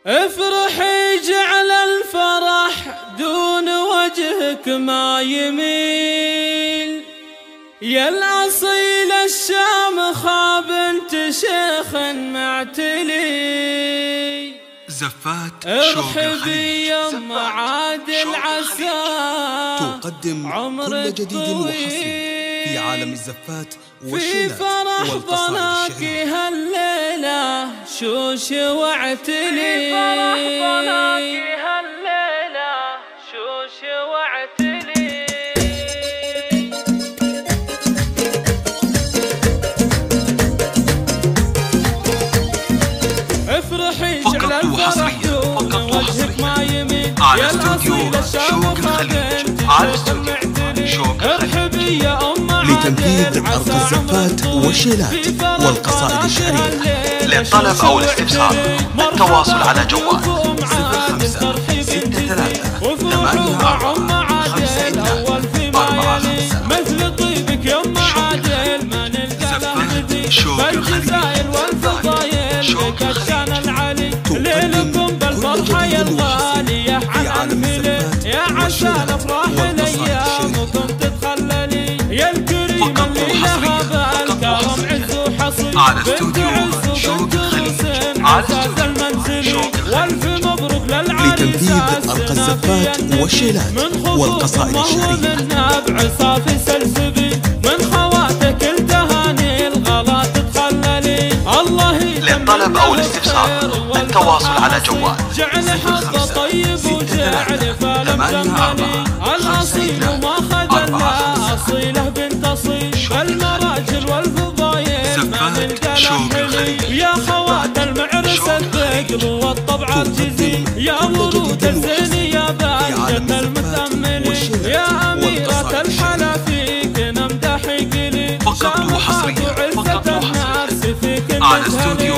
افرحي جعل الفرح دون وجهك ما يميل، يا الأصيل الشامخة بنت شيخ معتلي. زفات ارحبي يما عادل عسى تقدم كل جديد وحصري في عالم الزفات والشيلات والقصائد الشعرية. هالليلة شوش واعتلي، في فرح ضناكي هالليلة شوش واعتلي. افرحي جعل الفرح دون وجهك ما يميل، يا الأصيل الشامخة بنت شيخ معتلي. ارحبي يا لتنفيذ أرقى الزفات والشيلات والقصائد الشعرية. للطلب أو الاستفسار التواصل على جوال 05633845 مثل طيبك يما عادل ما نلقى لهدي، بالجزائر والفضايل بكشان العلي. ليلكم بالفرحة يا الغالية عن أنفلي، يا عسى الأفراح لأيامكم تتخللي. يا الكريم اللي لها بالكرم عز وحصيل، بنت عز وبنت حسين عزاز المنزلي. والف مبروك للعريسات لتنفيذ أرقى الزفات والشيلات والقصائد الشعرية. من نابع صافي سلسبي، من خواتك التهاني الغلا تتخللي. الله للطلب أو الاستفسار التواصل على جوال جعل حظه طيب وجعل فالم جمالي. الأصيل وما خذلها أصيله بنت أصيل، المراجل والفضايل ما نلقى لحلي. يا خوات المعرس الثقل والطبع الجزيل، يا ورود الزين يا بهجة المتأملي. يا أميرة الحلا فيك نمدح قلي، فقط وحصريا على استوديو